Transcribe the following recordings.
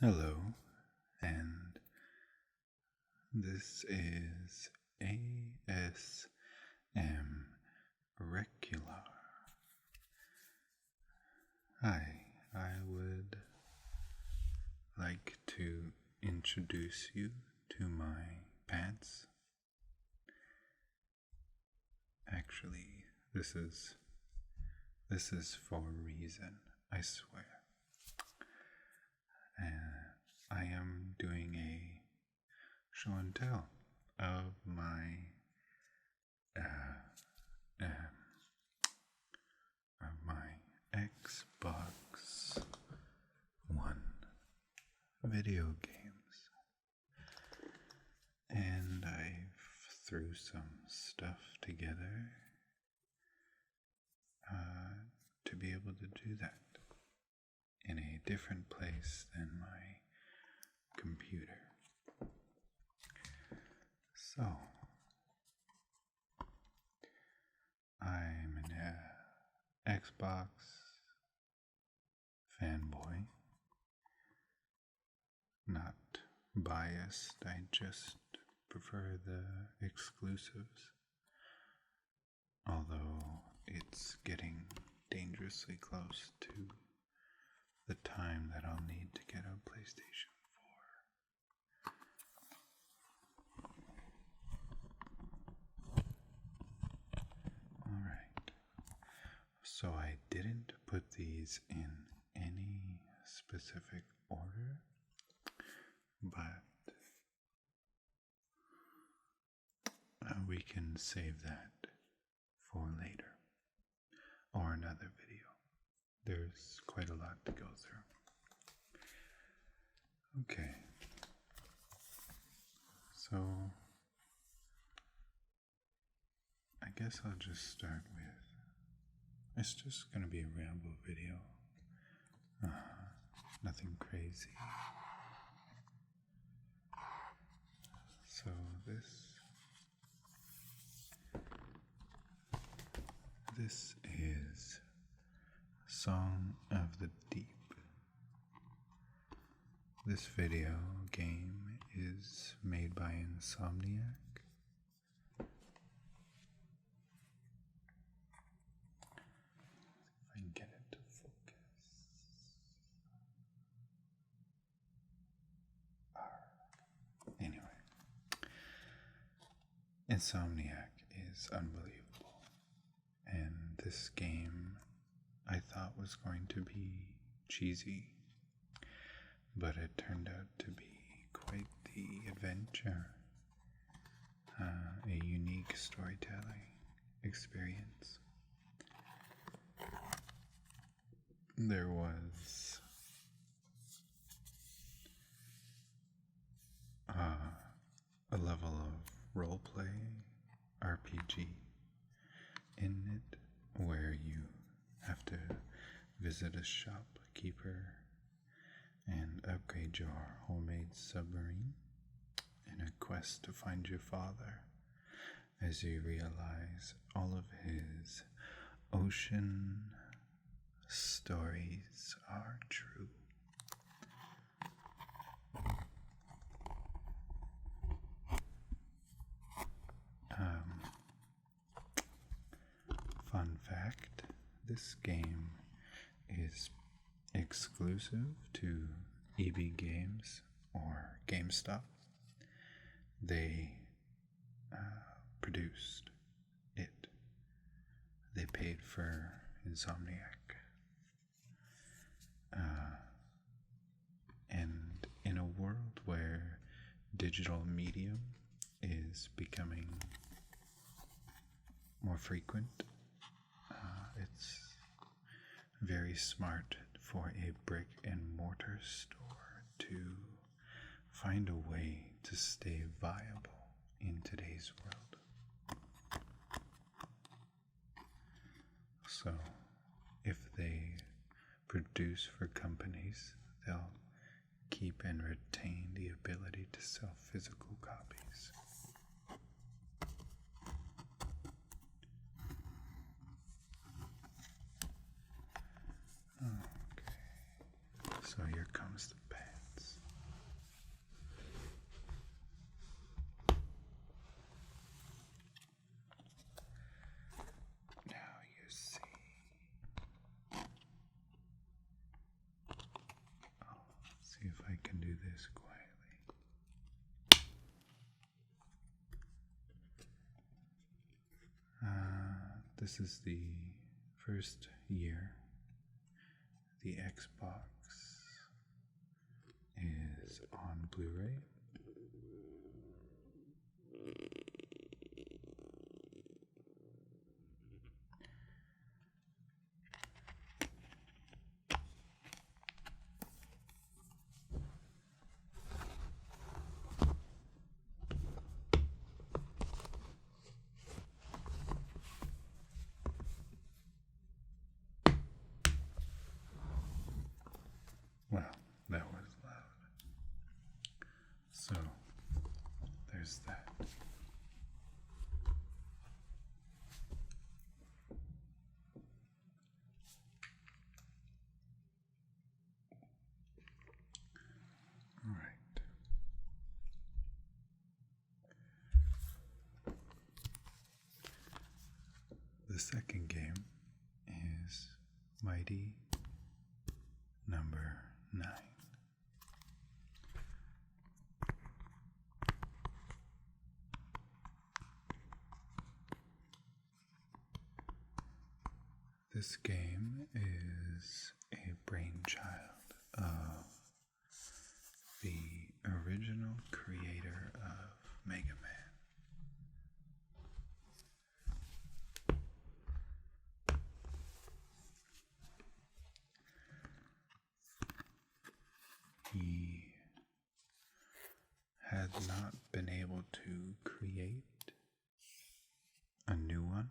Hello, and this is ASM Regular. Hi, I would like to introduce you to my pants. Actually, this is for a reason, I swear. And I am doing a show and tell of my Xbox One video games, and I threw some stuff together to be able to do that in a different place than my computer. So, I'm an Xbox fanboy, not biased, I just prefer the exclusives, although it's getting dangerously close to the time that I'll need to get a PlayStation 4. Alright, so I didn't put these in any specific order, but we can save that for later or another video. There's quite a lot to go through. Okay, so I guess I'll just start with, it's just going to be a ramble video, nothing crazy. So this is Song of the Deep. This video game is made by Insomniac. If I can get it to focus. Anyway, Insomniac is unbelievable, and this game I thought was going to be cheesy, but it turned out to be quite the adventure, a unique storytelling experience. There was a level of roleplay RPG in it where you have to visit a shopkeeper and upgrade your homemade submarine in a quest to find your father, as you realize all of his ocean stories are true. Fun fact, this game is exclusive to EB Games or GameStop. They produced it. They paid for Insomniac. And in a world where digital medium is becoming more frequent, it's very smart for a brick and mortar store to find a way to stay viable in today's world. So, if they produce for companies, they'll keep and retain the ability to sell physical copies. Okay, so here comes the pants. this quietly. This is the first year the Xbox is on Blu-ray. Well, that was loud. So, there's that. All right. The second game is Mighty Number 9. This game is a brainchild of the original creator of Megaman. He had not been able to create a new one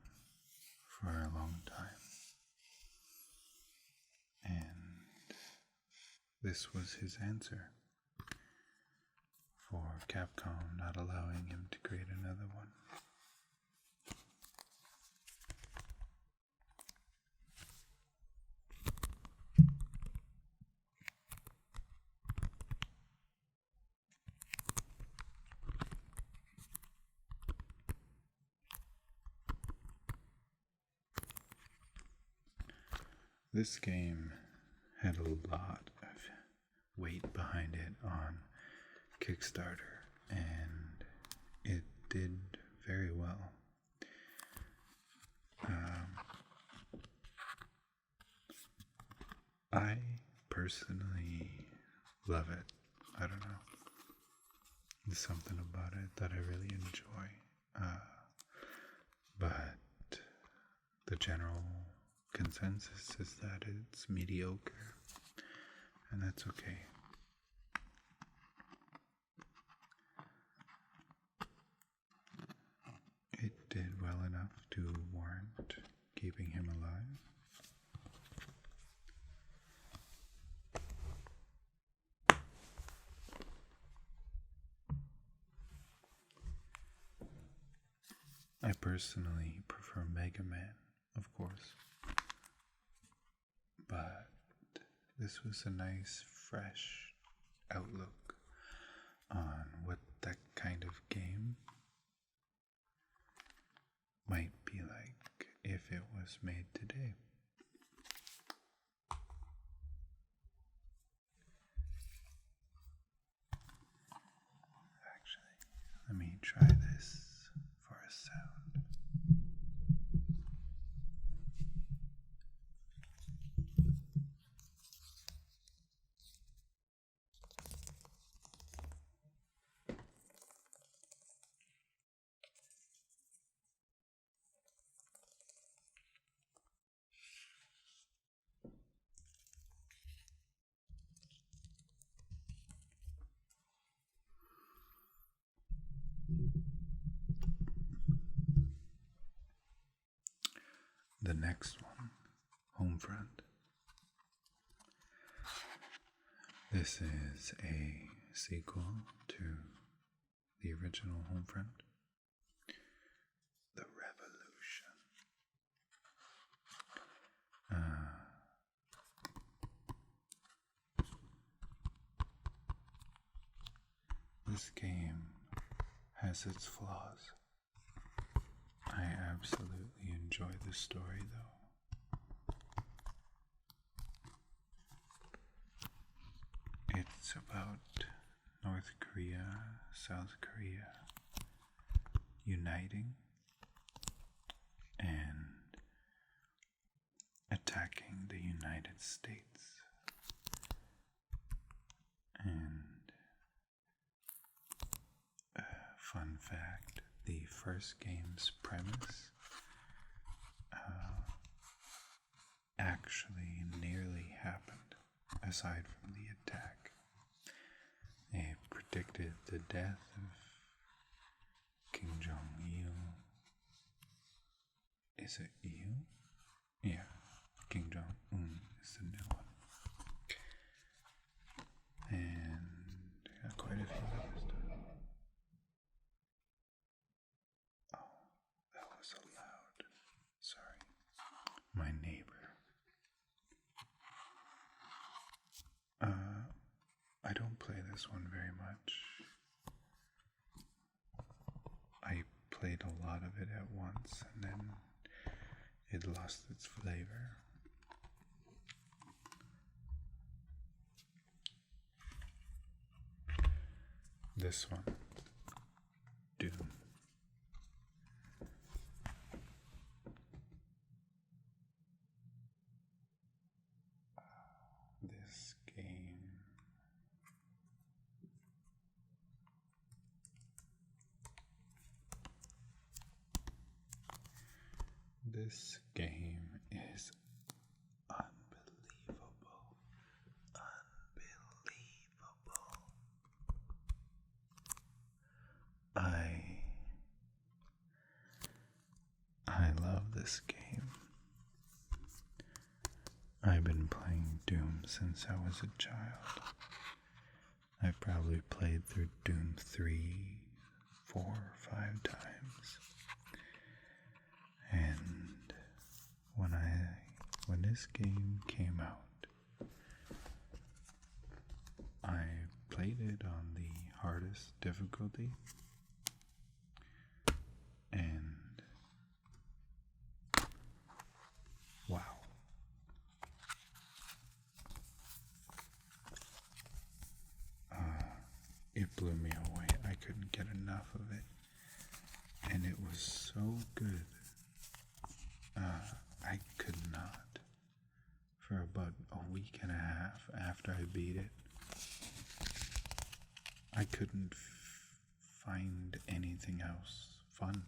for a long time. And this was his answer for Capcom not allowing him to create another one. This game had a lot of weight behind it on Kickstarter, and it did very well. I personally love it. I don't know. There's something about it that I really enjoy. But the general consensus is that it's mediocre, and that's okay. It did well enough to warrant keeping him alive. I personally prefer Megaman, of course. But this was a nice, fresh outlook on what that kind of game might be like if it was made today. Actually, let me try this for a sound. The next one, Homefront. This is a sequel to the original Homefront, The Revolution. This game has its flaws. I absolutely enjoy the story, though. It's about South Korea uniting and attacking the United States. And fun fact, the first game's premise actually nearly happened, aside from the attack. They predicted the death of Kim Jong-il. Is it Il? Yeah, Kim Jong-un is the new one. And quite a few other stuff. Oh, that was so loud. Sorry. My neighbor. I don't play this one very much. I played a lot of it at once and then it lost its flavor. This one, Doom. This game is unbelievable. I love this game. I've been playing Doom since I was a child. I probably played through Doom 3, 4, or 5 times. And when this game came out, I played it on the hardest difficulty, and wow. It blew me away. I couldn't get enough of it. And it was so good. I could not. For about a week and a half after I beat it, I couldn't find anything else fun.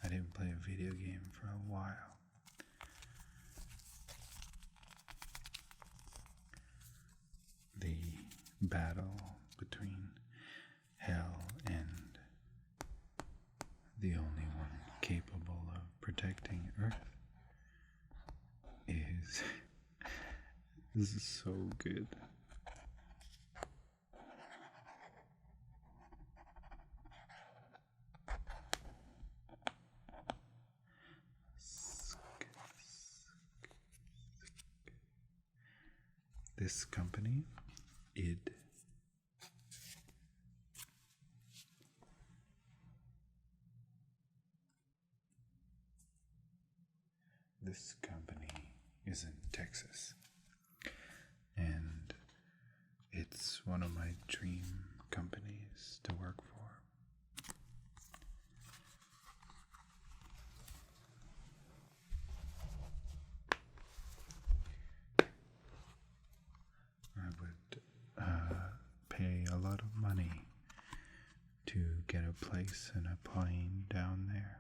I didn't play a video game for a while. The battle between Hell and the only one capable of protecting Earth this is so good. This company, This company is in Texas, and it's one of my dream companies to work for. I would pay a lot of money to get a place and a plane down there.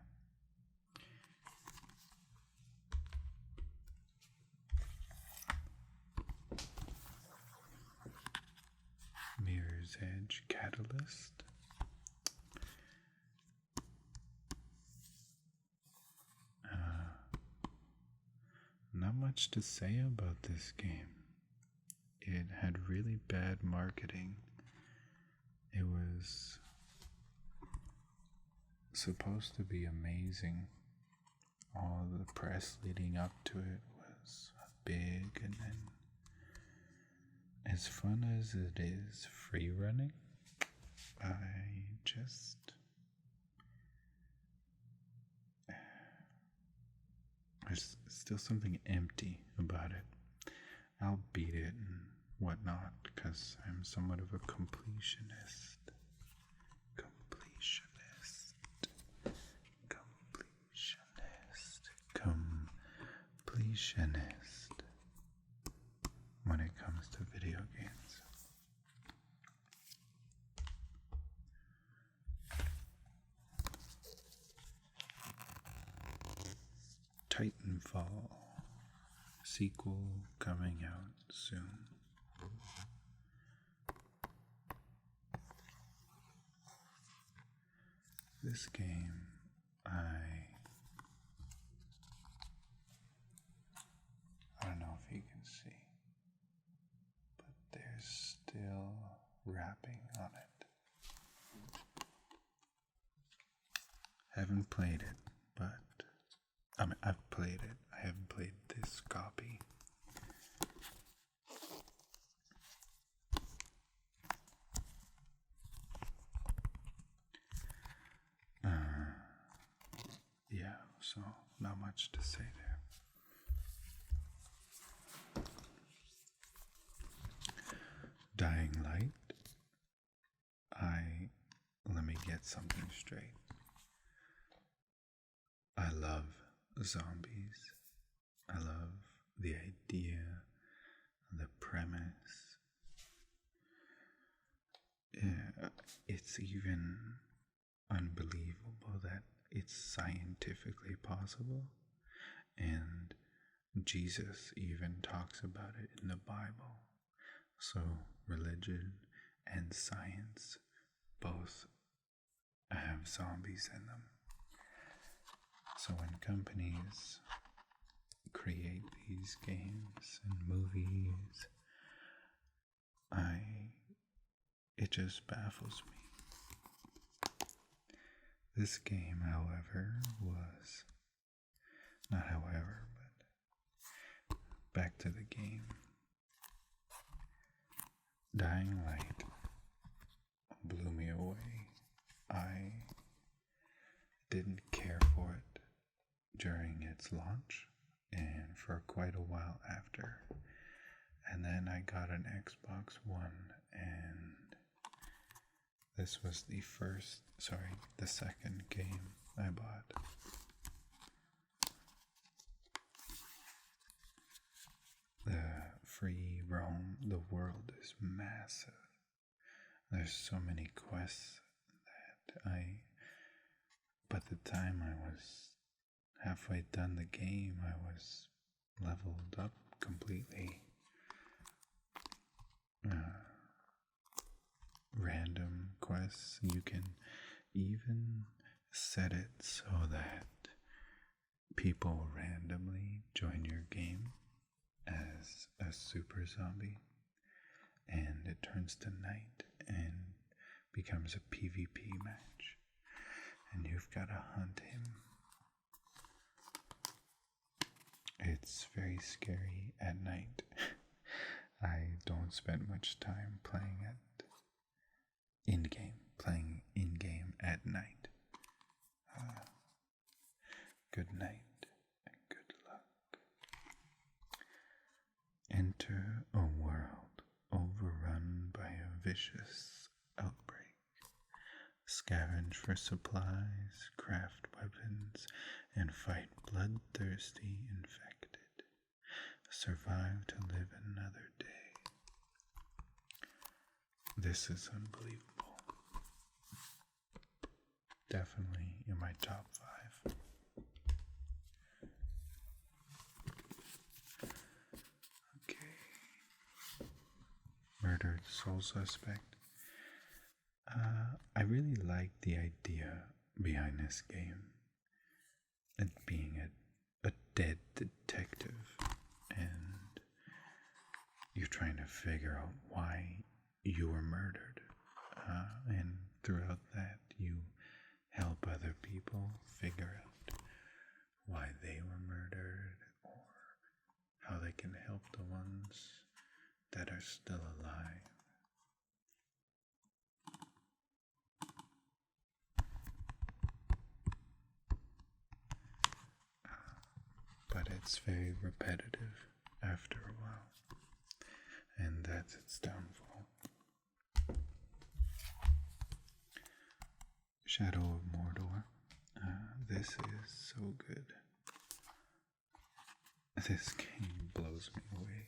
Mirror's Edge Catalyst. Not much to say about this game. It had really bad marketing. It was supposed to be amazing. All the press leading up to it was big, and then as fun as it is free running, there's still something empty about it. I'll beat it and whatnot because I'm somewhat of a completionist. completionist when it comes to video games. Titanfall sequel coming out soon. This game, I don't know if you can see, but there's still wrapping on it. Haven't played it, but I've played it. I haven't played this copy. Yeah, so not much to say there. Dying Light. Let me get something straight. I love zombies. I love the idea, the premise. Yeah, it's even unbelievable that it's scientifically possible, and Jesus even talks about it in the Bible. So religion and science both have zombies in them. So when companies create these games and movies, it just baffles me. This game, however, was not however, but back to the game. Dying Light blew me away. I didn't care for it during its launch and for quite a while after. And then I got an Xbox One, and this was the second game I bought. The free roam, the world is massive. There's so many quests that by the time I was halfway done the game, I was leveled up completely. Random quests, you can even set it so that people randomly join your game as a super zombie, and it turns to night and becomes a PvP match, and you've got to hunt him. It's very scary at night. I don't spend much time playing in-game at night. Good night and good luck. Enter a world overrun by a vicious outbreak. Scavenge for supplies, craft weapons, and fight bloodthirsty infected. Survive to live another day. This is unbelievable. Definitely in my top 5. Okay. Murdered Soul Suspect. I really like the idea behind this game. It being a dead detective, and you're trying to figure out why you were murdered, and throughout that you help other people figure out why they were murdered or how they can help the ones that are still alive. But it's very repetitive after a while, and that's its downfall. Shadow of Mordor. This is so good. This game blows me away.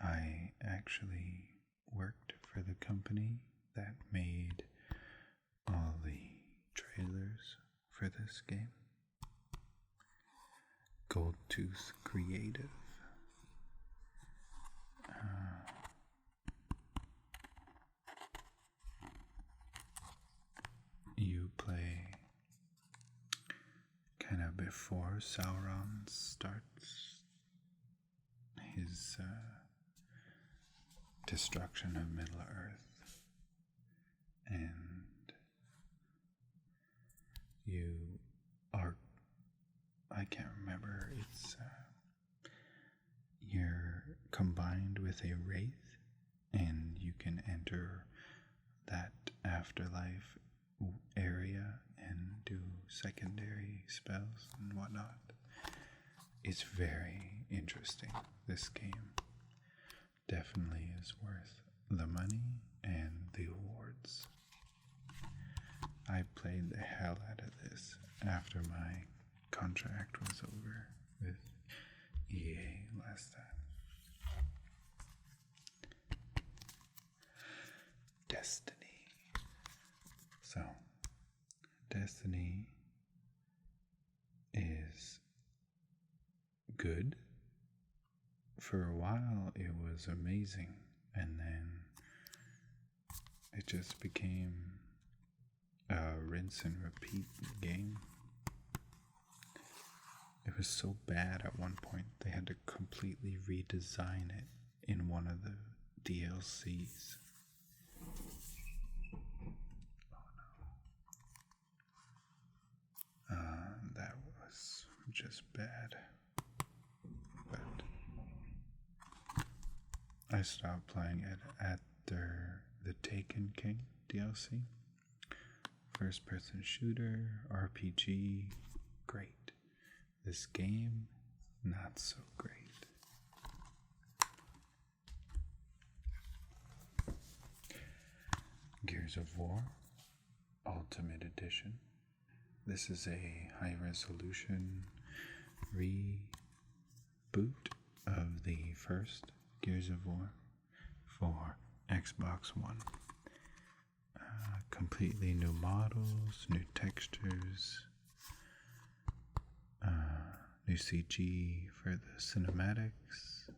I actually worked for the company that made all the trailers for this game. Goldtooth Creative. You play kind of before Sauron starts his destruction of Middle-earth, and you are, I can't remember, it's you're combined with a wraith, and you can enter that afterlife area and do secondary spells and whatnot. It's very interesting. This game definitely is worth the money and the awards. I played the hell out of this after my contract was over with EA last time. Destiny. So, Destiny is good. For a while it was amazing, and then it just became a rinse and repeat game. It was so bad at one point they had to completely redesign it in one of the DLCs. That was just bad. But I stopped playing it after the Taken King DLC. First person shooter, RPG, great. This game, not so great. Gears of War Ultimate Edition. This is a high resolution reboot of the first Gears of War for Xbox One. Completely new models, new textures, new CG for the cinematics.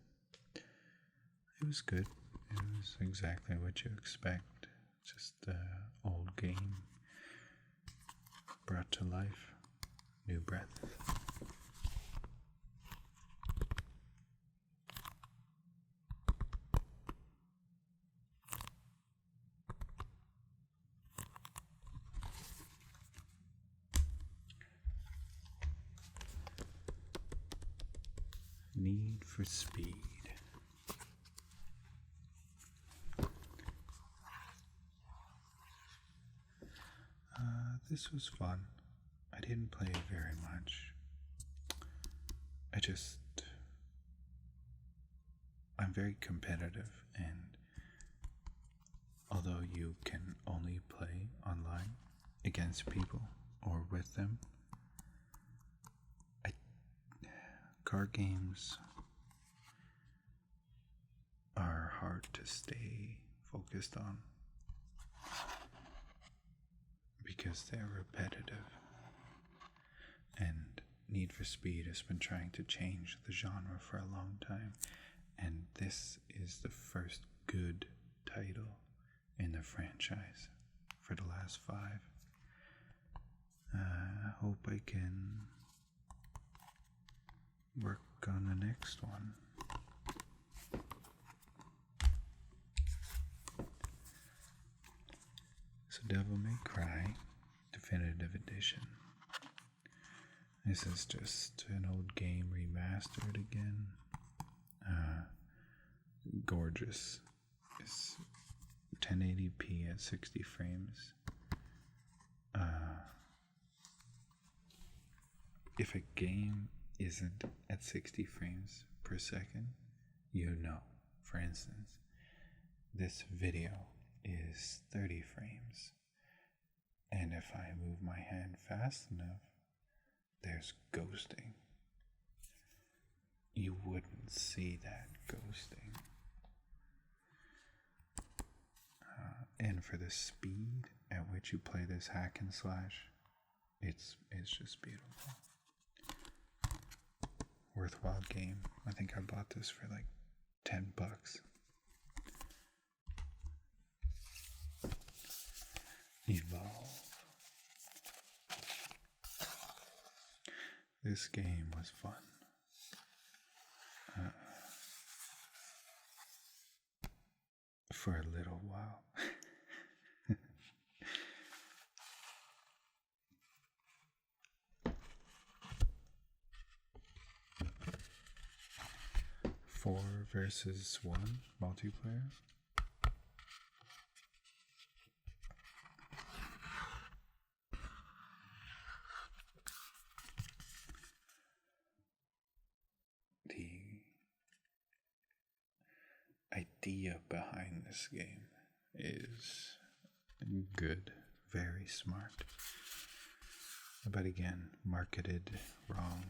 It was good. It was exactly what you expect. Just the old game brought to life, new breath. Need for Speed. This was fun. I didn't play it very much. I'm very competitive, and although you can only play online against people or with them, car games are hard to stay focused on because they're repetitive, and Need for Speed has been trying to change the genre for a long time, and this is the first good title in the franchise for the last 5. I hope I can work on the next one. So Devil May Cry Definitive Edition. This is just an old game remastered again. Gorgeous. It's 1080p at 60 frames. If a game isn't at 60 frames per second, you know. For instance, this video is 30 frames, and if I move my hand fast enough, there's ghosting. you wouldn't see that ghosting. And for the speed at which you play this hack and slash, it's just beautiful. Worthwhile game. I think I bought this for like $10. Evolve. This game was fun. For a little while. Four versus one multiplayer. The idea behind this game is good, very smart, but again, marketed wrong,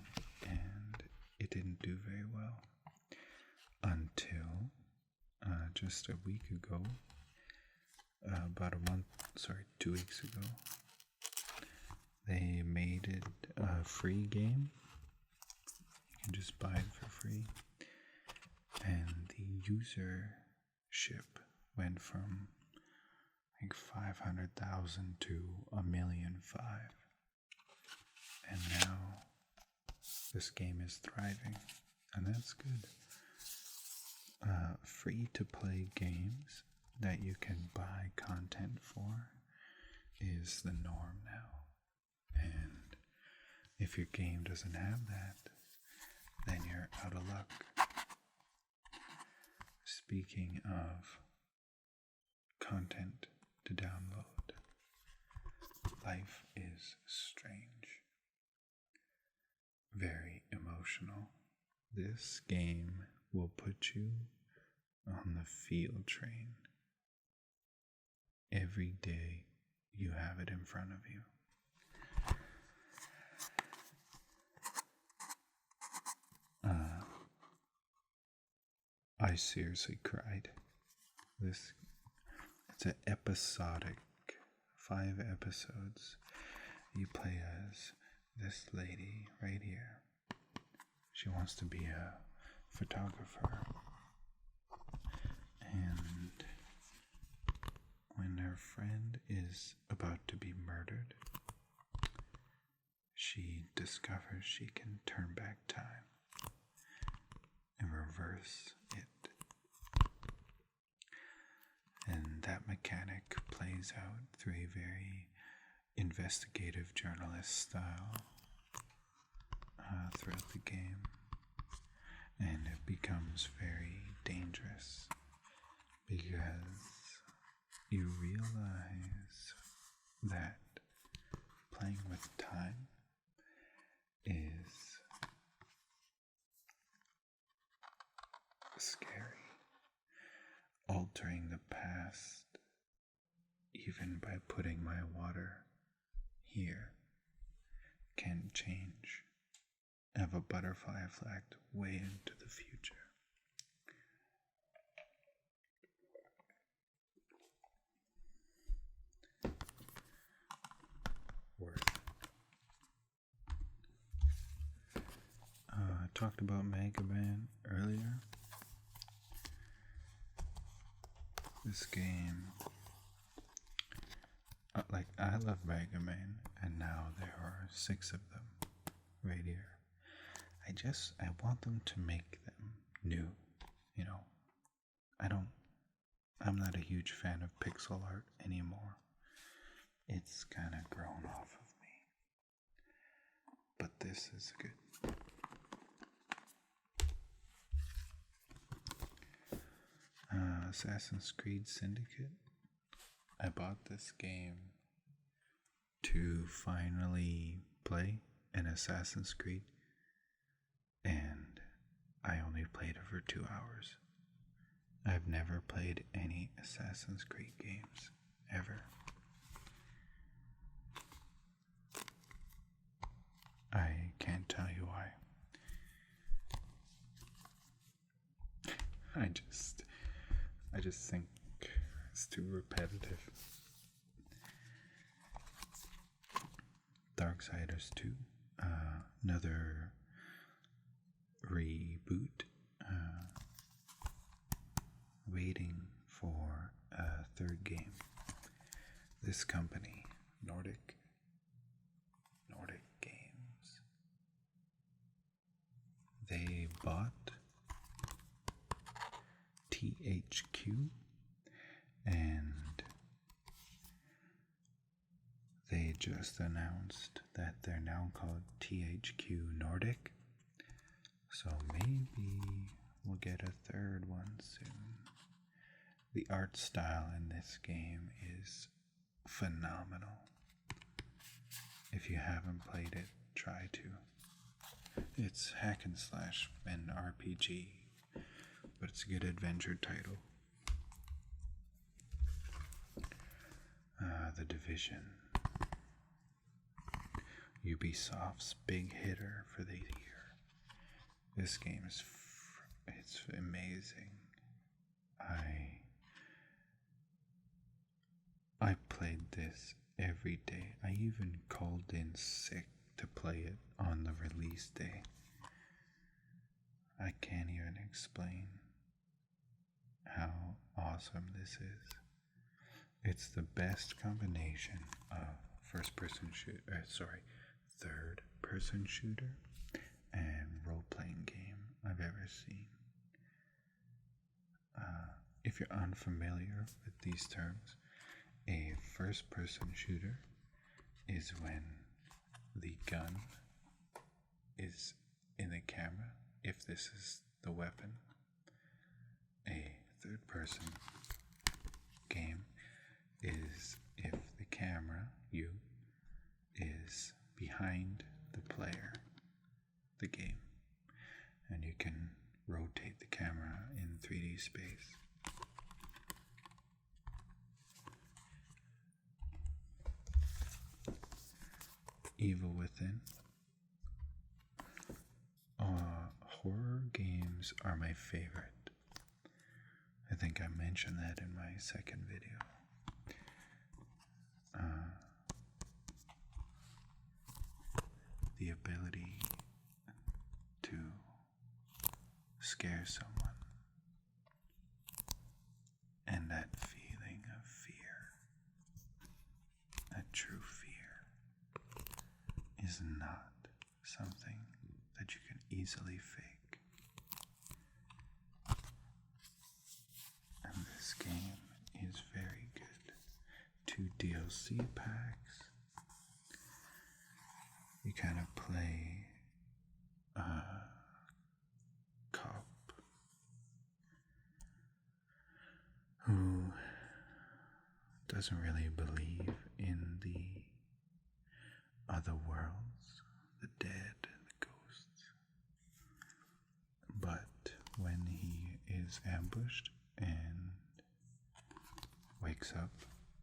and it didn't do very well until just a week ago, about 2 weeks ago, they made it a free game. You can just buy it for free. And the usership went from like 500,000 to 1.5 million. And now this game is thriving, and that's good. Free to play games that you can buy content for is the norm now. And if your game doesn't have that, then you're out of luck. Speaking of content to download, life is strange. Very emotional. This game will put you on the field train. Every day you have it in front of you. I seriously cried. It's an episodic, 5 episodes. You play as this lady right here. She wants to be a photographer. And when her friend is about to be murdered, she discovers she can turn back time and reverse it. And that mechanic plays out through a very investigative journalist style throughout the game. And it becomes very dangerous because you realize that playing with time is scary. Altering the past, even by putting my water here, can change. Have a butterfly effect way into the future. Worth. I talked about Megaman earlier. This game, I love Megaman, and now there are 6 of them right here. I want them to make them new, you know. I'm not a huge fan of pixel art anymore. It's kind of grown off of me. But this is good. Assassin's Creed Syndicate. I bought this game to finally play an Assassin's Creed, and I only played it for 2 hours. I've never played any Assassin's Creed games, ever. I can't tell you why. I just think it's too repetitive. Darksiders 2, another reboot, waiting for a third game. This company, Nordic Games, they bought THQ, and they just announced that they're now called THQ Nordic, so maybe we'll get a third one soon. The art style in this game is phenomenal. If you haven't played it, try to. It's hack and slash and RPG, but it's a good adventure title. The Division, Ubisoft's big hitter for the year. This game is it's amazing. I played this every day. I even called in sick to play it on the release day. I can't even explain how awesome this is. It's the best combination of third-person shooter and role-playing game I've ever seen. If you're unfamiliar with these terms, a first-person shooter is when the gun is in the camera, if this is the weapon. A third-person game is if the camera, you, is behind the player, the game, and you can rotate the camera in 3D space. Evil Within. Horror games are my favorite. I think I mentioned that in my second video. The ability to scare someone and that feeling of fear, that true fear, is not something that you can easily fake. And this game is very good. 2 DLC packs. You kind of play a cop who doesn't really believe in the other worlds, the dead and the ghosts. But when he is ambushed and wakes up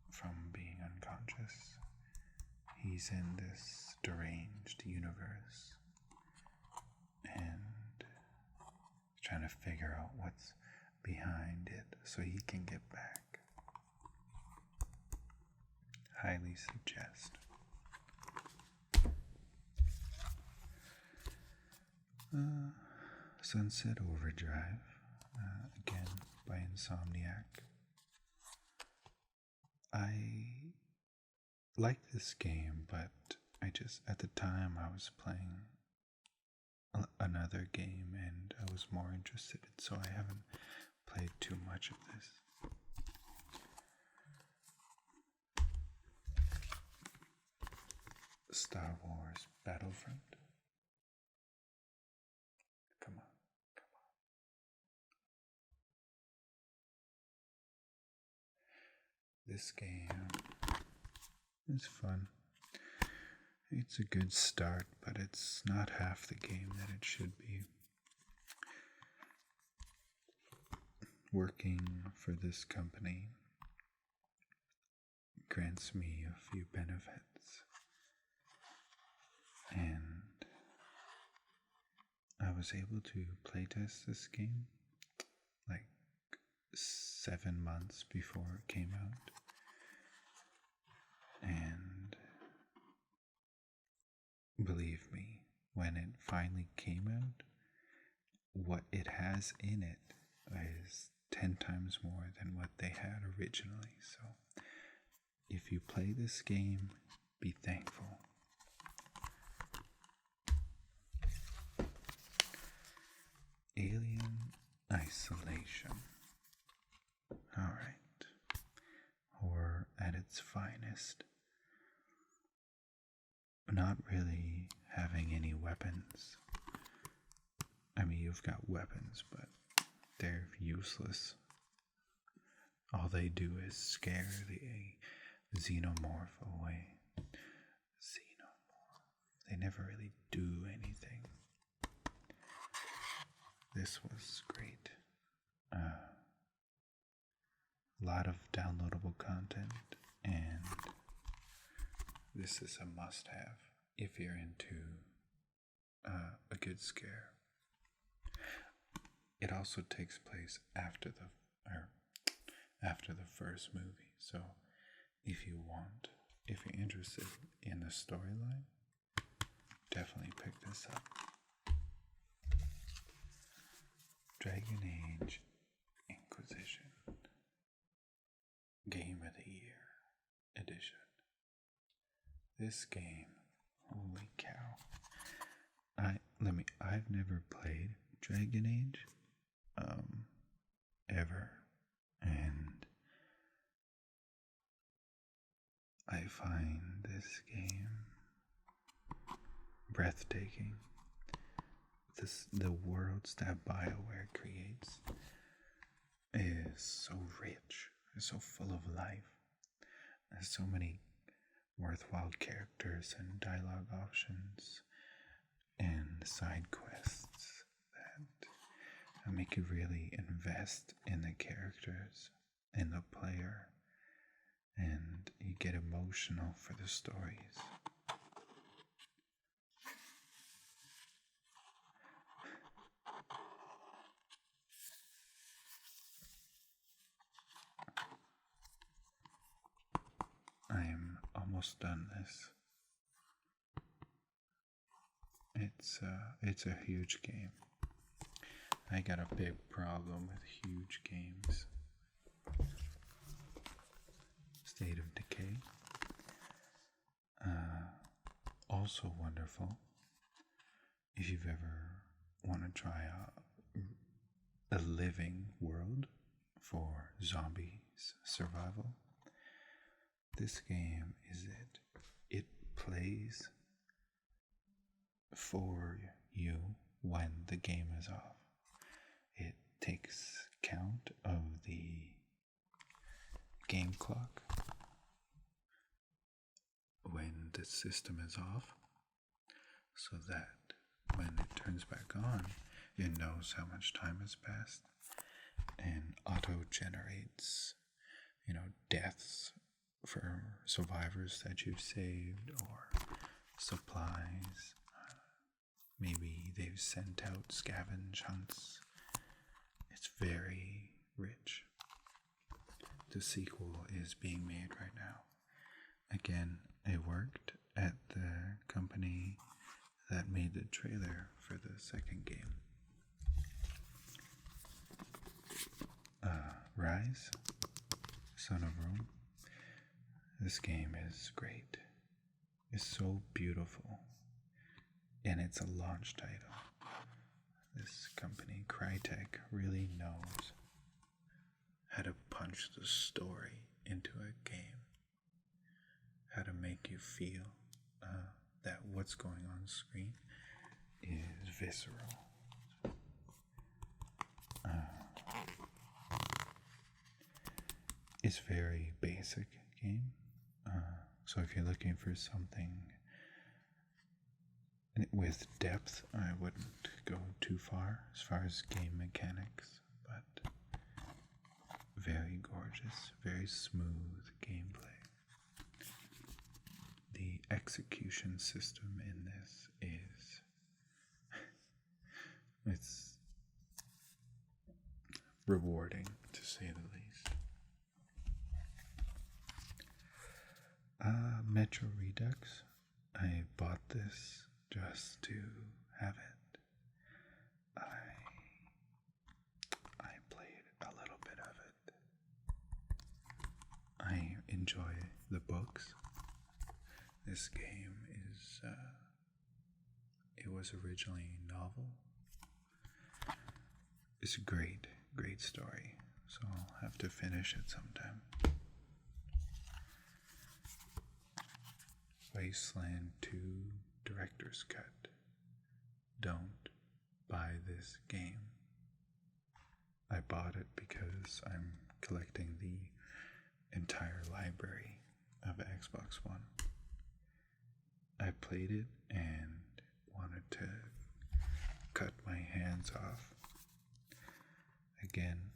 from being unconscious, he's in this deranged universe and trying to figure out what's behind it so he can get back. Highly suggest. Sunset Overdrive, again by Insomniac. I like this game, but at the time I was playing another game and I was more interested, so I haven't played too much of this. Star Wars Battlefront. Come on. This game is fun. It's a good start, but it's not half the game that it should be. Working for this company grants me a few benefits, and I was able to playtest this game like 7 months before it came out. And believe me, when it finally came out, what it has in it is 10 times more than what they had originally. So if you play this game, be thankful. Alien Isolation. Alright. Horror at its finest. Not really having any weapons. I mean, you've got weapons, but they're useless. All they do is scare the xenomorph away. Xenomorph. They never really do anything. This was great. A lot of downloadable content, and this is a must-have if you're into a good scare. It also takes place after the first movie, so if you're interested in the storyline, definitely pick this up. Dragon Age Inquisition Game of the Year Edition. This game, holy cow. I've never played Dragon Age ever, and I find this game breathtaking. The worlds that BioWare creates is so rich, it's so full of life. There's so many worthwhile characters and dialogue options and side quests that make you really invest in the characters and the player, and you get emotional for the stories. I'm almost done this. It's a huge game. I got a big problem with huge games. State of Decay. Also wonderful. If you've ever want to try a living world for zombies survival, this game is it. It plays for you when the game is off. It takes count of the game clock when the system is off, so that when it turns back on, it knows how much time has passed and auto generates, deaths for survivors that you've saved, or supplies. Maybe they've sent out scavenge hunts. It's very rich. The sequel is being made right now. Again, it worked at the company that made the trailer for the second game. Ryse Son of Rome. This game is great. It's so beautiful. And it's a launch title. This company, Crytek, really knows how to punch the story into a game. How to make you feel that what's going on screen is visceral. It's very basic game. So if you're looking for something with depth, I wouldn't go too far as game mechanics, but very gorgeous, very smooth gameplay. The execution system in this is it's rewarding, to say the least. Metro Redux. I bought this just to have it. I played a little bit of it. I enjoy the books. This game is, it was originally a novel. It's a great story, so I'll have to finish it sometime. Wasteland 2 Director's Cut. Don't buy this game. I bought it because I'm collecting the entire library of Xbox One. I played it and wanted to cut my hands off. Again,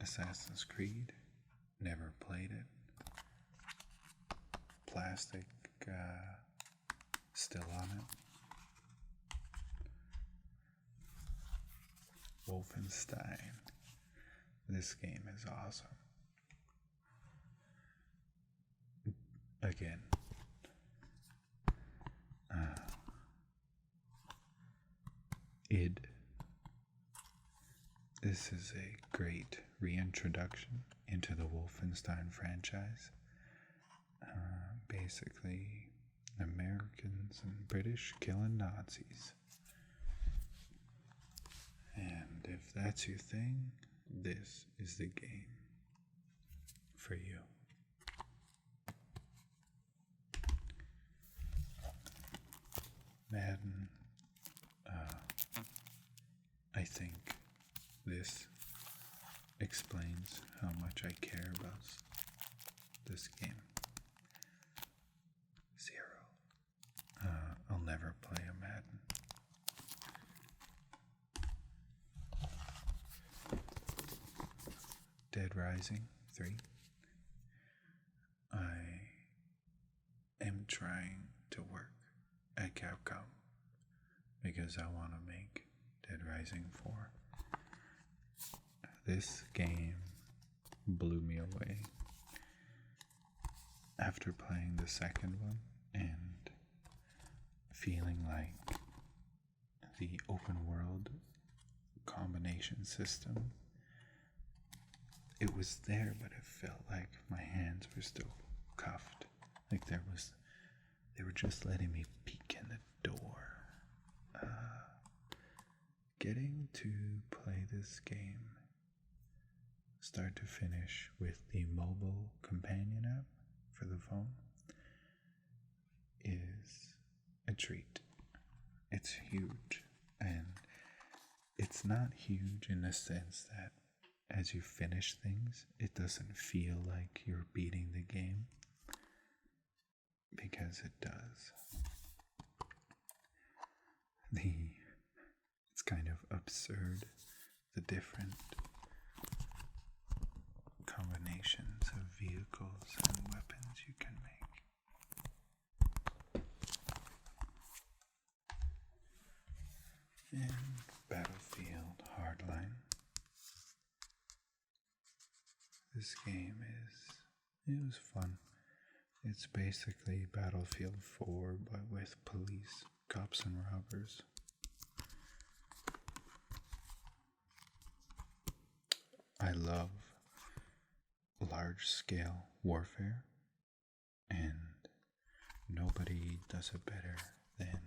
Assassin's Creed, never played it. Plastic still on it. Wolfenstein. This game is awesome. Again, id. This is a great reintroduction into the Wolfenstein franchise. Basically, Americans and British killing Nazis. And if that's your thing, this is the game for you. Madden, I think this explains how much I care about this game. 0. I'll never play a Madden. Dead Rising 3. I am trying to work at Capcom because I want to make Dead Rising 4. This game blew me away after playing the second one and feeling like the open world combination system, it was there, but it felt like my hands were still cuffed. Like they were just letting me peek in the door. Getting to play this game start to finish with the mobile companion app for the phone is a treat. It's huge, and it's not huge in the sense that as you finish things, it doesn't feel like you're beating the game, because it does. It's kind of absurd, the different combinations of vehicles and weapons you can make. And Battlefield Hardline. This game it was fun. It's basically Battlefield 4, but with police, cops, and robbers. I love large-scale warfare, and nobody does it better than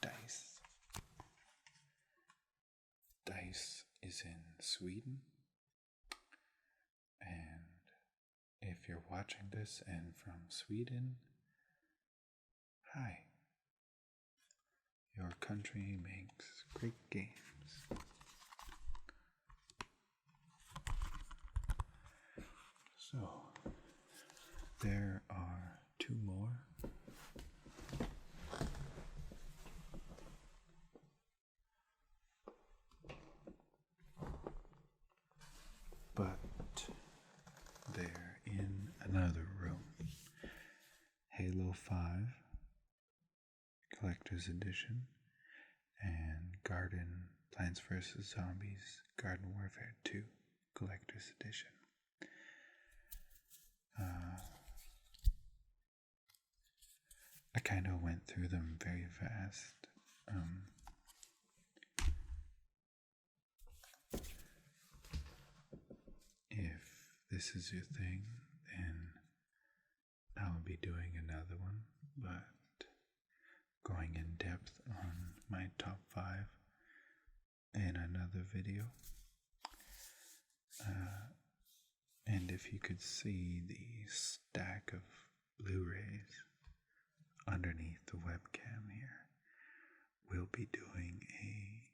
DICE. DICE is in Sweden, and if you're watching this and from Sweden, hi. Your country makes great games. So, there are 2 more. But they're in another room. Halo 5 Collector's Edition and Plants vs. Zombies Garden Warfare 2 Collector's Edition. kind of went through them very fast. If this is your thing, then I'll be doing another one, but going in depth on my top 5 in another video. And if you could see the stack of Blu-rays underneath the webcam here, we'll be doing a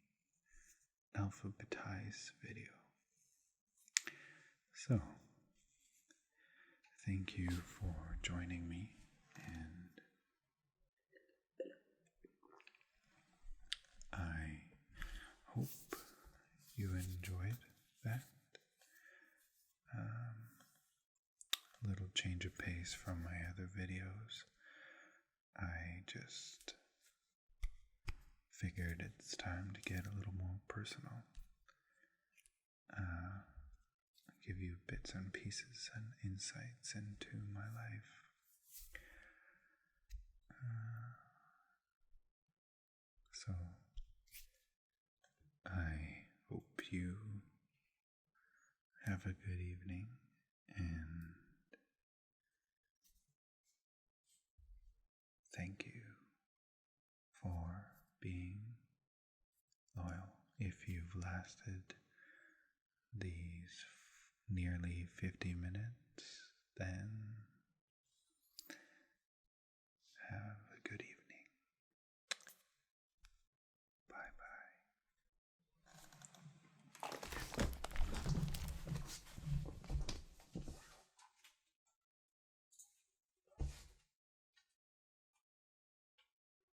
alphabetized video. So, thank you for joining me, and I hope you enjoyed that. A little change of pace from my other videos. I just figured it's time to get a little more personal. Give you bits and pieces and insights into my life. So I hope you have a good evening, and thank you for being loyal. If you've lasted these nearly 50 minutes, then